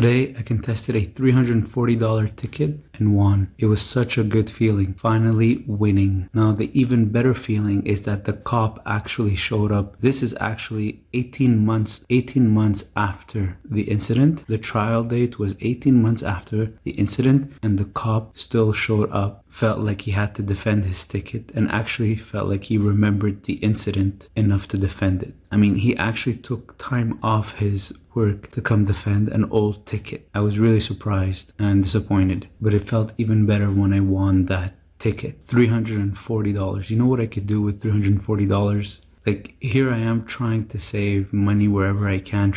Today, I contested a $340 ticket and won. It was such a good feeling, finally winning. Now, the even better feeling is that the cop actually showed up. This is actually 18 months after the incident. The trial date was 18 months after the incident, and the cop still showed up. Felt like he had to defend his ticket, and actually felt like he remembered the incident enough to defend it. I mean, he actually took time off his work to come defend an old ticket. I was really surprised and disappointed, but it felt even better when I won that ticket. $340. You know what I could do with $340? Like, here I am trying to save money wherever I can,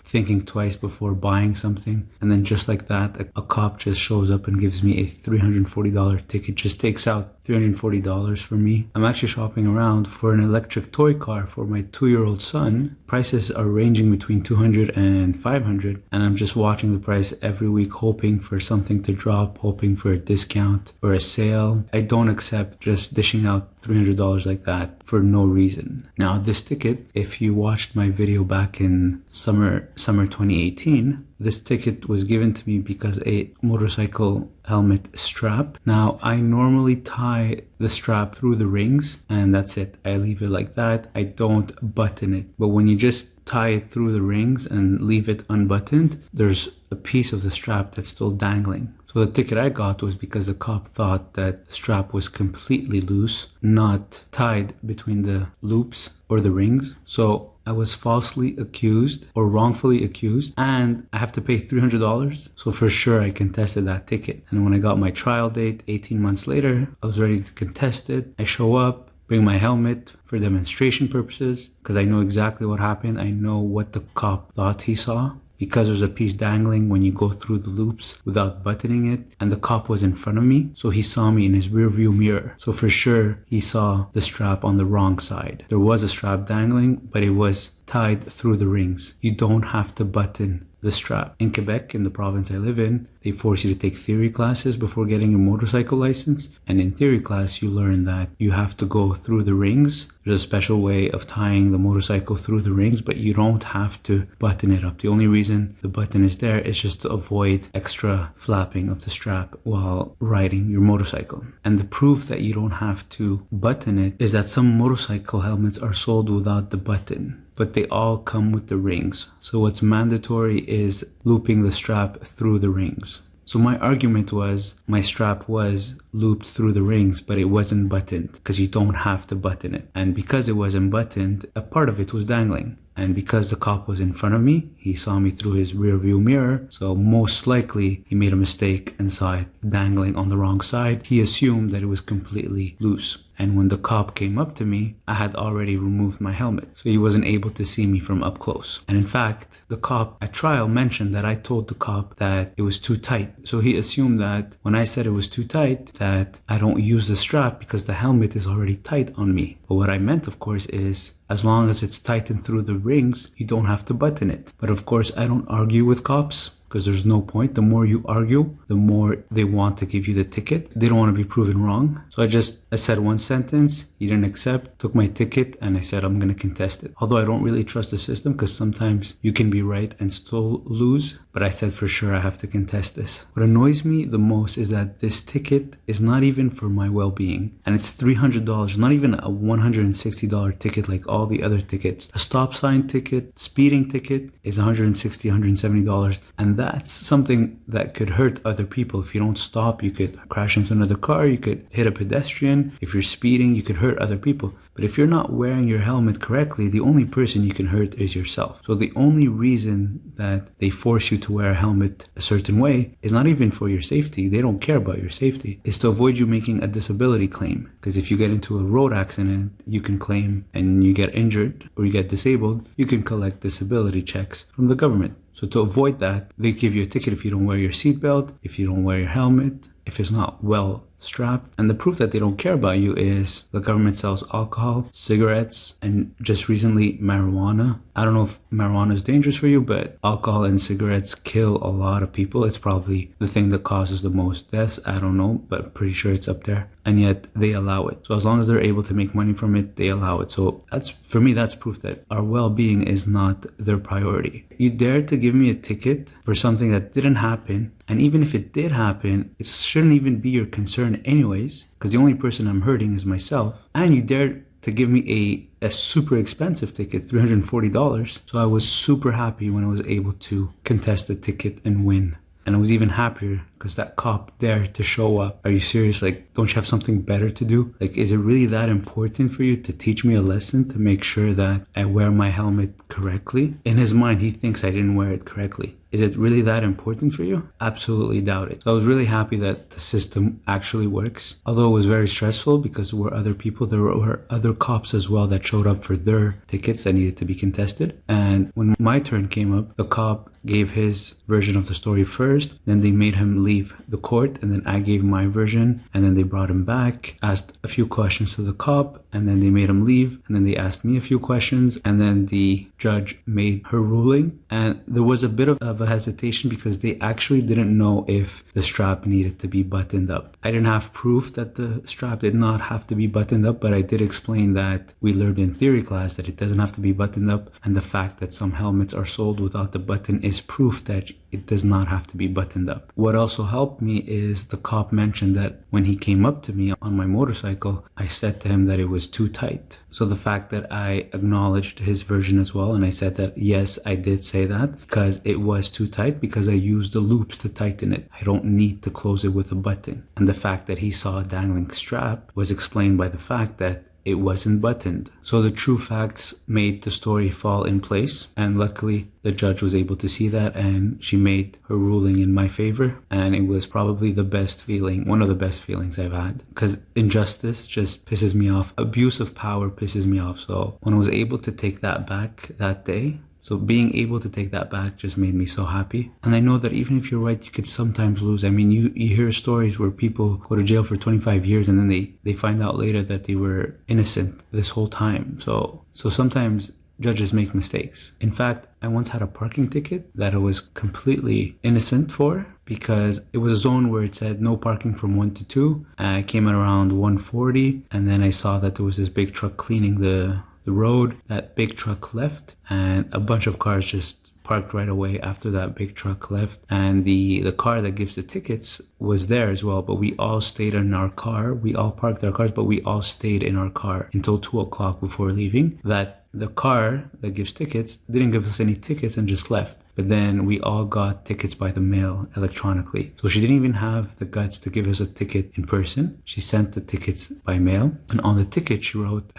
thinking twice before buying something. And then just like that, a cop just shows up and gives me a $340 ticket, just takes out $340 for me. I'm actually shopping around for an electric toy car for my 2-year-old son. Prices are ranging between $200 and $500. And I'm just watching the price every week, hoping for something to drop, hoping for a discount or a sale. I don't accept just dishing out $300 like that for no reason. Now, this ticket, if you watched my video back in summer 2018, this ticket was given to me because a motorcycle helmet strap. Now, I normally tie the strap through the rings and that's it. I leave it like that. I don't button it. But when you just tie it through the rings and leave it unbuttoned, there's a piece of the strap that's still dangling. So the ticket I got was because the cop thought that the strap was completely loose, not tied between the loops or the rings. So I was falsely accused or wrongfully accused, and I have to pay $300. So for sure I contested that ticket. And when I got my trial date 18 months later, I was ready to contest it. I show up, bring my helmet for demonstration purposes because I know exactly what happened. I know what the cop thought he saw, because there's a piece dangling when you go through the loops without buttoning it, and the cop was in front of me, so he saw me in his rear view mirror. So for sure he saw the strap on the wrong side. There was a strap dangling, but it was tied through the rings. You don't have to button the strap. In Quebec, in the province I live in, they force you to take theory classes before getting a motorcycle license. And in theory class, you learn that you have to go through the rings. There's a special way of tying the motorcycle through the rings, but you don't have to button it up. The only reason the button is there is just to avoid extra flapping of the strap while riding your motorcycle. And the proof that you don't have to button it is that some motorcycle helmets are sold without the button, but they all come with the rings. So what's mandatory is looping the strap through the rings. So my argument was my strap was looped through the rings, but it wasn't buttoned because you don't have to button it. And because it wasn't buttoned, a part of it was dangling. And because the cop was in front of me, he saw me through his rear view mirror. So most likely he made a mistake and saw it dangling on the wrong side. He assumed that it was completely loose. And when the cop came up to me, I had already removed my helmet, so he wasn't able to see me from up close. And in fact, the cop at trial mentioned that I told the cop that it was too tight. So he assumed that when I said it was too tight, that I don't use the strap because the helmet is already tight on me. But what I meant, of course, is as long as it's tightened through the rings, you don't have to button it. But of course, I don't argue with cops, because there's no point. The more you argue, the more they want to give you the ticket. They don't want to be proven wrong. So I said one sentence, he didn't accept, took my ticket, and I said I'm going to contest it. Although I don't really trust the system because sometimes you can be right and still lose. But I said for sure I have to contest this. What annoys me the most is that this ticket is not even for my well-being. And it's $300, not even a $160 ticket like all the other tickets. A stop sign ticket, speeding ticket is $160, $170. And that's something that could hurt other people. If you don't stop, you could crash into another car, you could hit a pedestrian. If you're speeding, you could hurt other people. But if you're not wearing your helmet correctly, the only person you can hurt is yourself. So the only reason that they force you to wear a helmet a certain way is not even for your safety. They don't care about your safety. It's to avoid you making a disability claim. Because if you get into a road accident, you can claim, and you get injured or you get disabled, you can collect disability checks from the government. So to avoid that, they give you a ticket if you don't wear your seatbelt, if you don't wear your helmet, if it's not well strapped. And the proof that they don't care about you is the government sells alcohol, cigarettes, and just recently marijuana. I don't know if marijuana is dangerous for you, but alcohol and cigarettes kill a lot of people. It's probably the thing that causes the most deaths. I don't know, but I'm pretty sure it's up there. and yet they allow it. So as long as they're able to make money from it, they allow it. So that's, for me, that's proof that our well-being is not their priority. You dare to give me a ticket for something that didn't happen, and even if it did happen, it shouldn't even be your concern anyways, because the only person I'm hurting is myself. And you dare to give me a super expensive ticket, $340. So I was super happy when I was able to contest the ticket and win. And I was even happier because that cop dared to show up. Are you serious? Like, don't you have something better to do? Like, is it really that important for you to teach me a lesson to make sure that I wear my helmet correctly? In his mind, he thinks I didn't wear it correctly. Is it really that important for you? Absolutely doubt it. So I was really happy that the system actually works. Although it was very stressful because there were other people, there were other cops as well that showed up for their tickets that needed to be contested. And when my turn came up, the cop gave his version of the story first, then they made him leave the court, and then I gave my version, and then they brought him back, asked a few questions to the cop, and then they made him leave, and then they asked me a few questions, and then the judge made her ruling. And there was a bit of a hesitation because they actually didn't know if the strap needed to be buttoned up. I didn't have proof that the strap did not have to be buttoned up, but I did explain that we learned in theory class that it doesn't have to be buttoned up, and the fact that some helmets are sold without the button is proof that it does not have to be buttoned up. What also helped me is the cop mentioned that when he came up to me on my motorcycle, I said to him that it was too tight. So the fact that I acknowledged his version as well, and I said that yes, I did say that because it was too tight because I used the loops to tighten it. I don't need to close it with a button. And the fact that he saw a dangling strap was explained by the fact that it wasn't buttoned. So the true facts made the story fall in place, and luckily the judge was able to see that, and she made her ruling in my favor. And it was probably the best feeling, one of the best feelings I've had, because injustice just pisses me off. Abuse of power pisses me off. So when I was able to take that back that day, so being able to take that back just made me so happy. And I know that even if you're right, you could sometimes lose. I mean, you hear stories where people go to jail for 25 years and then they find out later that they were innocent this whole time. So sometimes judges make mistakes. In fact, I once had a parking ticket that I was completely innocent for because it was a zone where it said no parking from 1 to 2. I came at around 1:40, and then I saw that there was this big truck cleaning the road. That big truck left, and a bunch of cars just parked right away after that big truck left. And the car that gives the tickets was there as well, but we all stayed in our car. We all parked our cars, but we all stayed in our car until 2 o'clock before leaving. That the car that gives tickets didn't give us any tickets and just left. But then we all got tickets by the mail electronically. So she didn't even have the guts to give us a ticket in person. She sent the tickets by mail. And on the ticket, she wrote,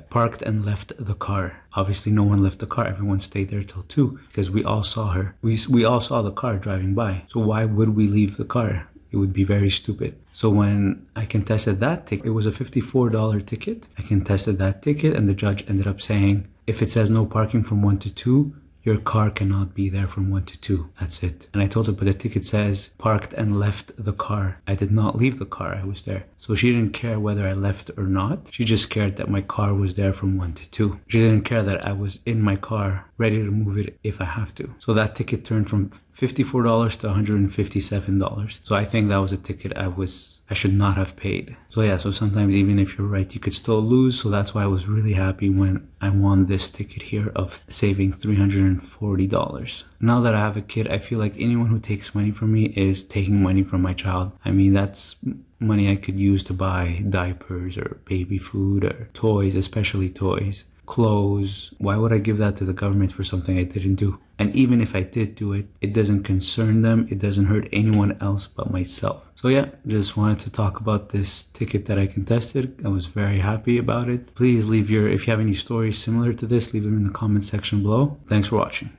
parked and left the car. Obviously, no one left the car. Everyone stayed there till 2 because we all saw her. We all saw the car driving by. So why would we leave the car? It would be very stupid. So when I contested that ticket, it was a $54 ticket. I contested that ticket, and the judge ended up saying, if it says no parking from 1 to 2, your car cannot be there from 1 to 2. That's it. And I told her, but the ticket says parked and left the car. I did not leave the car. I was there. So she didn't care whether I left or not. She just cared that my car was there from 1 to 2. She didn't care that I was in my car ready to move it if I have to. So that ticket turned from $54 to $157. So I think that was a ticket I should not have paid. So yeah, so sometimes even if you're right, you could still lose. So that's why I was really happy when I won this ticket here of saving $340. Now that I have a kid, I feel like anyone who takes money from me is taking money from my child. I mean, that's money I could use to buy diapers or baby food or toys, especially toys. Clothes. Why would I give that to the government for something I didn't do? And even if I did do it, it doesn't concern them. It doesn't hurt anyone else but myself. So yeah, just wanted to talk about this ticket that I contested. I was very happy about it. Please leave if you have any stories similar to this, leave them in the comment section below. Thanks for watching.